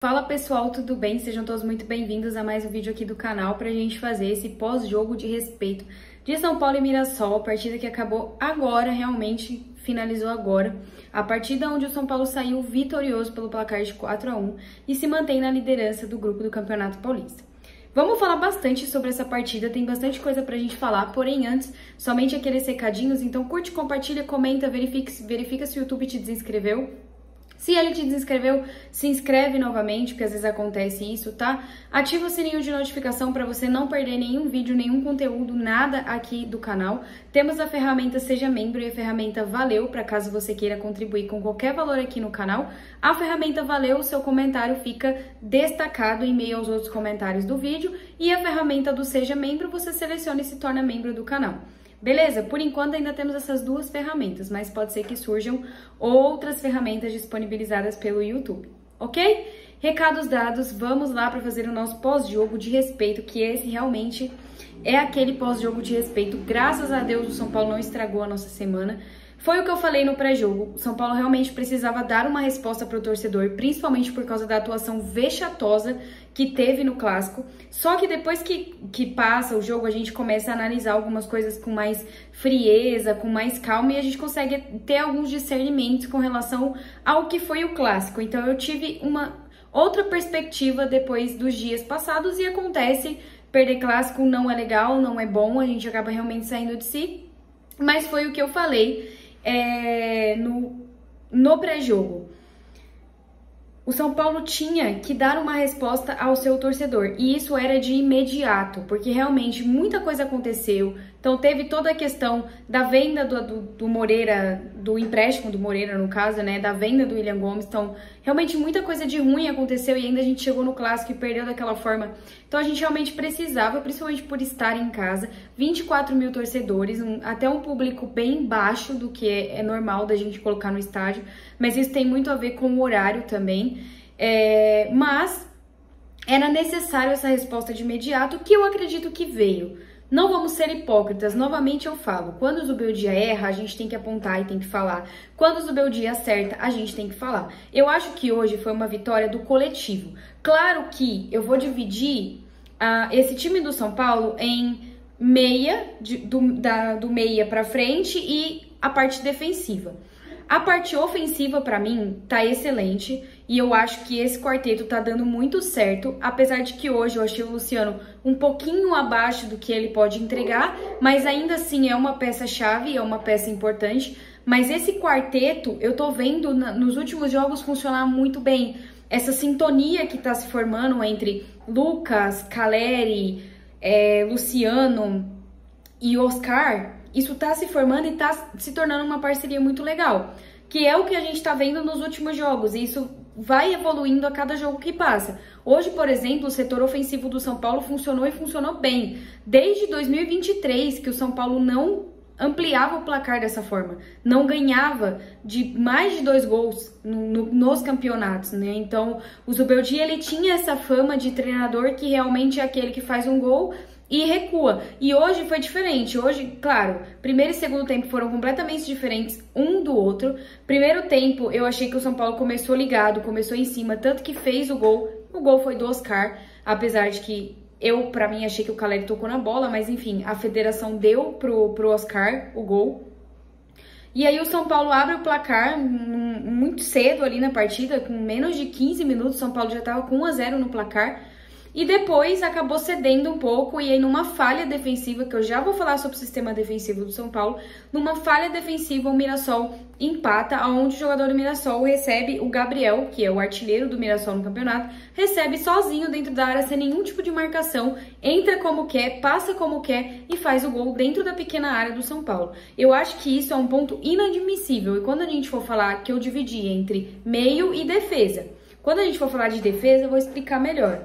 Fala pessoal, tudo bem? Sejam todos muito bem-vindos a mais um vídeo aqui do canal pra gente fazer esse pós-jogo de respeito de São Paulo e Mirassol, a partida que acabou agora, realmente finalizou agora. A partida onde o São Paulo saiu vitorioso pelo placar de 4-1 e se mantém na liderança do grupo do Campeonato Paulista. Vamos falar bastante sobre essa partida, tem bastante coisa pra gente falar, porém antes, somente aqueles recadinhos, então curte, compartilha, comenta, verifica se o YouTube te desinscreveu. Se ele te desinscreveu, se inscreve novamente, porque às vezes acontece isso, tá? Ativa o sininho de notificação para você não perder nenhum vídeo, nenhum conteúdo, nada aqui do canal. Temos a ferramenta Seja Membro e a ferramenta Valeu, para caso você queira contribuir com qualquer valor aqui no canal. A ferramenta Valeu, o seu comentário fica destacado em meio aos outros comentários do vídeo. E a ferramenta do Seja Membro, você seleciona e se torna membro do canal. Beleza? Por enquanto ainda temos essas duas ferramentas, mas pode ser que surjam outras ferramentas disponibilizadas pelo YouTube, ok? Recados dados, vamos lá para fazer o nosso pós-jogo de respeito, que esse realmente é aquele pós-jogo de respeito. Graças a Deus o São Paulo não estragou a nossa semana. Foi o que eu falei no pré-jogo, o São Paulo realmente precisava dar uma resposta para o torcedor, principalmente por causa da atuação vexatosa que teve no Clássico. Só que depois que passa o jogo, a gente começa a analisar algumas coisas com mais frieza, com mais calma, e a gente consegue ter alguns discernimentos com relação ao que foi o Clássico. Então eu tive uma outra perspectiva depois dos dias passados e acontece, perder Clássico não é legal, não é bom, a gente acaba realmente saindo de si, mas foi o que eu falei no pré-jogo. O São Paulo tinha que dar uma resposta ao seu torcedor, e isso era de imediato, porque realmente muita coisa aconteceu. Então teve toda a questão da venda do Moreira, do empréstimo do Moreira no caso, né, da venda do William Gomes. Então realmente muita coisa de ruim aconteceu e ainda a gente chegou no Clássico e perdeu daquela forma. Então a gente realmente precisava, principalmente por estar em casa, 24 mil torcedores, até um público bem baixo do que é normal da gente colocar no estádio, mas isso tem muito a ver com o horário também. Mas era necessário essa resposta de imediato, que eu acredito que veio. Não vamos ser hipócritas, novamente eu falo, quando o Zubeldia erra, a gente tem que apontar e tem que falar. Quando o Zubeldia acerta, a gente tem que falar. Eu acho que hoje foi uma vitória do coletivo. Claro que eu vou dividir esse time do São Paulo em meia, do meia pra frente e a parte defensiva. A parte ofensiva, pra mim, tá excelente e eu acho que esse quarteto tá dando muito certo, apesar de que hoje eu achei o Luciano um pouquinho abaixo do que ele pode entregar, mas ainda assim é uma peça-chave, é uma peça importante. Mas esse quarteto, eu tô vendo nos últimos jogos funcionar muito bem. Essa sintonia que tá se formando entre Lucas, Caleri, Luciano e Oscar, isso tá se formando e tá se tornando uma parceria muito legal, que é o que a gente tá vendo nos últimos jogos, e isso vai evoluindo a cada jogo que passa. Hoje, por exemplo, o setor ofensivo do São Paulo funcionou e funcionou bem. Desde 2023 que o São Paulo não ampliava o placar dessa forma, não ganhava de mais de 2 gols nos campeonatos, né? Então, o Zubeldia, ele tinha essa fama de treinador que realmente é aquele que faz um gol e recua. E hoje foi diferente. Hoje, claro, primeiro e segundo tempo foram completamente diferentes um do outro. Primeiro tempo, eu achei que o São Paulo começou ligado, começou em cima, tanto que fez o gol. O gol foi do Oscar, apesar de que pra mim, achei que o Caleri tocou na bola, mas enfim, a federação deu pro Oscar o gol. E aí o São Paulo abre o placar muito cedo ali na partida, com menos de 15 minutos, o São Paulo já tava com 1-0 no placar. E depois acabou cedendo um pouco, e aí numa falha defensiva, que eu já vou falar sobre o sistema defensivo do São Paulo, numa falha defensiva o Mirassol empata, onde o jogador do Mirassol recebe, o Gabriel, que é o artilheiro do Mirassol no campeonato, recebe sozinho dentro da área, sem nenhum tipo de marcação, entra como quer, passa como quer e faz o gol dentro da pequena área do São Paulo. Eu acho que isso é um ponto inadmissível, e quando a gente for falar que eu dividi entre meio e defesa, quando a gente for falar de defesa, eu vou explicar melhor.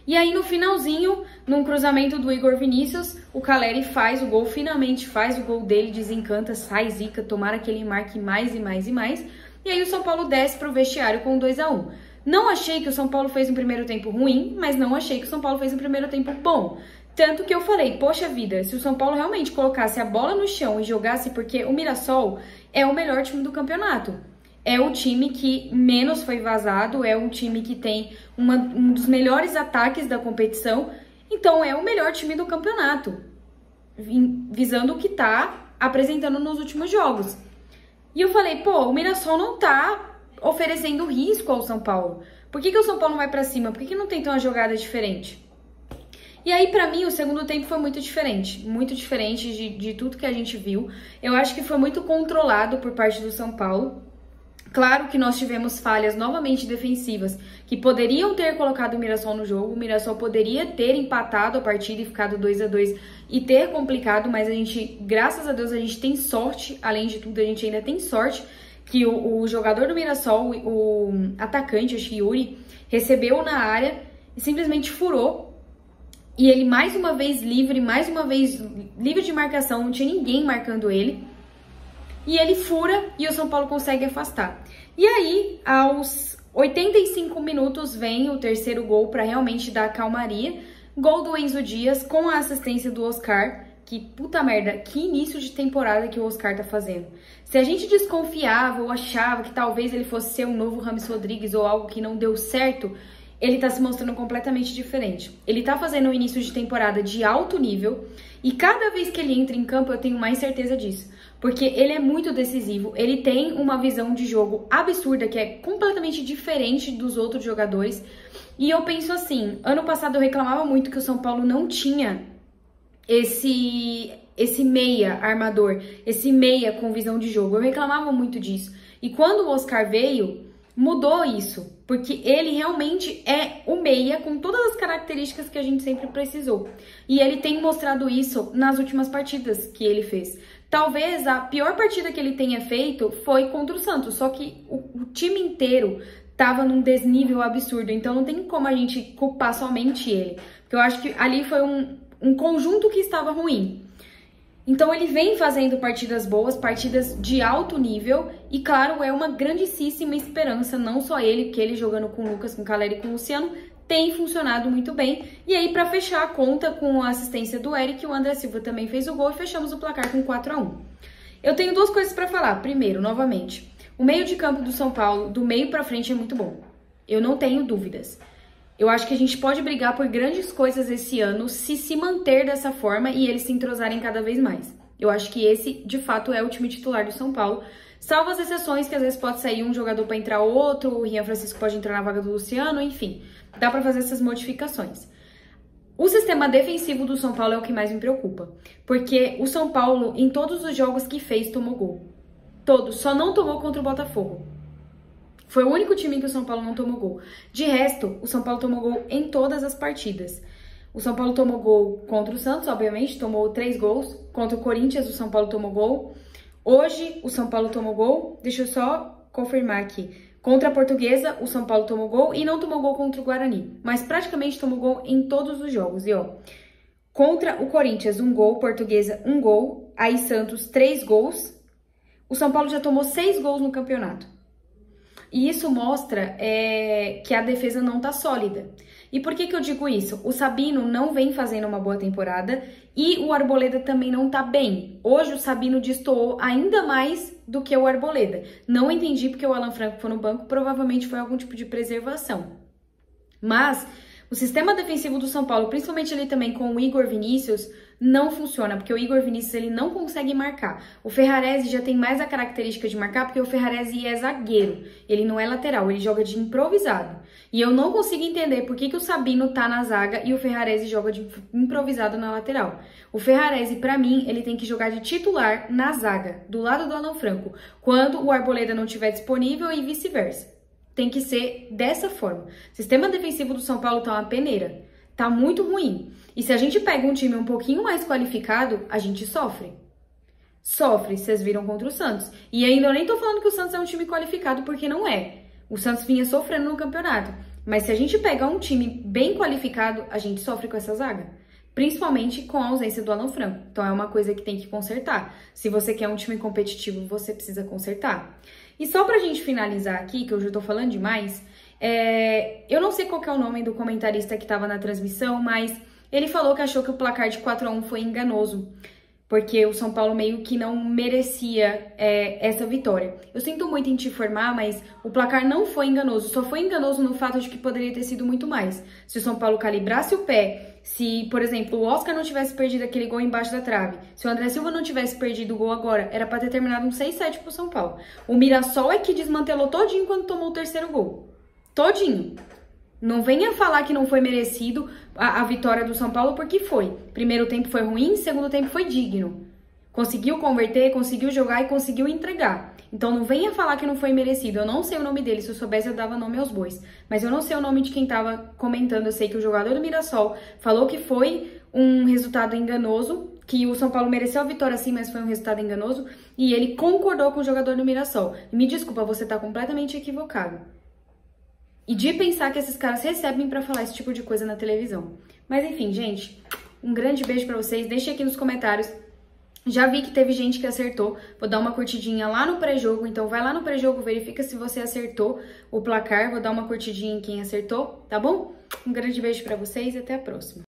E aí no finalzinho, num cruzamento do Igor Vinícius, o Caleri faz o gol, finalmente faz o gol dele, desencanta, sai zica, tomara que ele marque mais e mais e mais. E aí o São Paulo desce pro vestiário com 2-1. Não achei que o São Paulo fez um primeiro tempo ruim, mas não achei que o São Paulo fez um primeiro tempo bom. Tanto que eu falei, poxa vida, se o São Paulo realmente colocasse a bola no chão e jogasse, porque o Mirassol é o melhor time do campeonato. é o time que menos foi vazado, é um time que tem um dos melhores ataques da competição, então é o melhor time do campeonato, visando o que tá apresentando nos últimos jogos. E eu falei, pô, o Mirassol não tá oferecendo risco ao São Paulo. Por que o São Paulo não vai pra cima? Por que não tenta uma jogada diferente? E aí, pra mim, o segundo tempo foi muito diferente de tudo que a gente viu. Eu acho que foi muito controlado por parte do São Paulo. Claro que nós tivemos falhas novamente defensivas que poderiam ter colocado o Mirassol no jogo. O Mirassol poderia ter empatado a partida e ficado 2-2 e ter complicado, mas a gente, graças a Deus, a gente tem sorte. Além de tudo, a gente ainda tem sorte que o jogador do Mirassol, o atacante, acho que Yuri, recebeu na área e simplesmente furou. E ele mais uma vez livre de marcação, não tinha ninguém marcando ele. E ele fura e o São Paulo consegue afastar. E aí, aos 85 minutos, vem o terceiro gol para realmente dar calmaria. Gol do Enzo Dias com a assistência do Oscar. Que puta merda, que início de temporada que o Oscar tá fazendo. Se a gente desconfiava ou achava que talvez ele fosse ser um novo Rames Rodrigues ou algo que não deu certo, ele tá se mostrando completamente diferente. Ele tá fazendo um início de temporada de alto nível e cada vez que ele entra em campo eu tenho mais certeza disso. Porque ele é muito decisivo, ele tem uma visão de jogo absurda, que é completamente diferente dos outros jogadores. E eu penso assim, ano passado eu reclamava muito que o São Paulo não tinha esse meia armador, esse meia com visão de jogo. Eu reclamava muito disso. E quando o Oscar veio, mudou isso, porque ele realmente é o meia com todas as características que a gente sempre precisou. E ele tem mostrado isso nas últimas partidas que ele fez. Talvez a pior partida que ele tenha feito foi contra o Santos, só que o time inteiro tava num desnível absurdo, então não tem como a gente culpar somente ele, porque eu acho que ali foi um conjunto que estava ruim. Então ele vem fazendo partidas boas, partidas de alto nível, e claro, é uma grandíssima esperança, não só ele, porque ele jogando com o Lucas, com o Caleri e com o Luciano, tem funcionado muito bem. E aí, para fechar a conta com a assistência do Eric, o André Silva também fez o gol e fechamos o placar com 4-1. Eu tenho duas coisas para falar. Primeiro, novamente, o meio de campo do São Paulo, do meio para frente, é muito bom. Eu não tenho dúvidas. Eu acho que a gente pode brigar por grandes coisas esse ano se manter dessa forma e eles se entrosarem cada vez mais. Eu acho que esse, de fato, é o time titular do São Paulo. Salvo as exceções que às vezes pode sair um jogador para entrar outro, o Rian Francisco pode entrar na vaga do Luciano, enfim. Dá para fazer essas modificações. O sistema defensivo do São Paulo é o que mais me preocupa. Porque o São Paulo, em todos os jogos que fez, tomou gol. Todos. Só não tomou contra o Botafogo. Foi o único time que o São Paulo não tomou gol. De resto, o São Paulo tomou gol em todas as partidas. O São Paulo tomou gol contra o Santos, obviamente, tomou 3 gols. Contra o Corinthians, o São Paulo tomou gol. Hoje, o São Paulo tomou gol. Deixa eu só confirmar aqui. Contra a Portuguesa, o São Paulo tomou gol e não tomou gol contra o Guarani. Mas praticamente tomou gol em todos os jogos. E ó, contra o Corinthians, 1 gol. Portuguesa, 1 gol. Aí Santos, 3 gols. O São Paulo já tomou 6 gols no campeonato. E isso mostra que a defesa não tá sólida. E por que eu digo isso? O Sabino não vem fazendo uma boa temporada e o Arboleda também não tá bem. Hoje o Sabino destoou ainda mais do que o Arboleda. Não entendi porque o Alan Franco foi no banco, provavelmente foi algum tipo de preservação. Mas o sistema defensivo do São Paulo, principalmente ali também com o Igor Vinícius, não funciona, porque o Igor Vinícius ele não consegue marcar. O Ferraresi já tem mais a característica de marcar, porque o Ferraresi é zagueiro, ele não é lateral, ele joga de improvisado. E eu não consigo entender por que o Sabino tá na zaga e o Ferraresi joga de improvisado na lateral. O Ferraresi, pra mim, ele tem que jogar de titular na zaga, do lado do Alan Franco, quando o Arboleda não estiver disponível e vice-versa. Tem que ser dessa forma. O sistema defensivo do São Paulo tá uma peneira, tá muito ruim. E se a gente pega um time um pouquinho mais qualificado, a gente sofre. Sofre, vocês viram contra o Santos. E ainda eu nem tô falando que o Santos é um time qualificado, porque não é. O Santos vinha sofrendo no campeonato. Mas se a gente pegar um time bem qualificado, a gente sofre com essa zaga. Principalmente com a ausência do Alan Franco. Então é uma coisa que tem que consertar. Se você quer um time competitivo, você precisa consertar. E só pra gente finalizar aqui, que eu já tô falando demais, eu não sei qual que é o nome do comentarista que tava na transmissão, mas ele falou que achou que o placar de 4-1 foi enganoso. porque o São Paulo meio que não merecia essa vitória. Eu sinto muito em te informar, mas o placar não foi enganoso, só foi enganoso no fato de que poderia ter sido muito mais. Se o São Paulo calibrasse o pé, se, por exemplo, o Oscar não tivesse perdido aquele gol embaixo da trave, se o André Silva não tivesse perdido o gol agora, era para ter terminado um 6-7 pro São Paulo. O Mirassol é que desmantelou todinho quando tomou o terceiro gol. Todinho. Não venha falar que não foi merecido a vitória do São Paulo, porque foi. Primeiro tempo foi ruim, segundo tempo foi digno. Conseguiu converter, conseguiu jogar e conseguiu entregar. Então não venha falar que não foi merecido. Eu não sei o nome dele, se eu soubesse eu dava nome aos bois. Mas eu não sei o nome de quem tava comentando. Eu sei que o jogador do Mirassol falou que foi um resultado enganoso, que o São Paulo mereceu a vitória sim, mas foi um resultado enganoso. E ele concordou com o jogador do Mirassol. E me desculpa, você tá completamente equivocado. E de pensar que esses caras recebem pra falar esse tipo de coisa na televisão. Mas enfim, gente, um grande beijo pra vocês. Deixem aqui nos comentários. Já vi que teve gente que acertou. Vou dar uma curtidinha lá no pré-jogo. Então vai lá no pré-jogo, verifica se você acertou o placar. Vou dar uma curtidinha em quem acertou, tá bom? Um grande beijo pra vocês e até a próxima.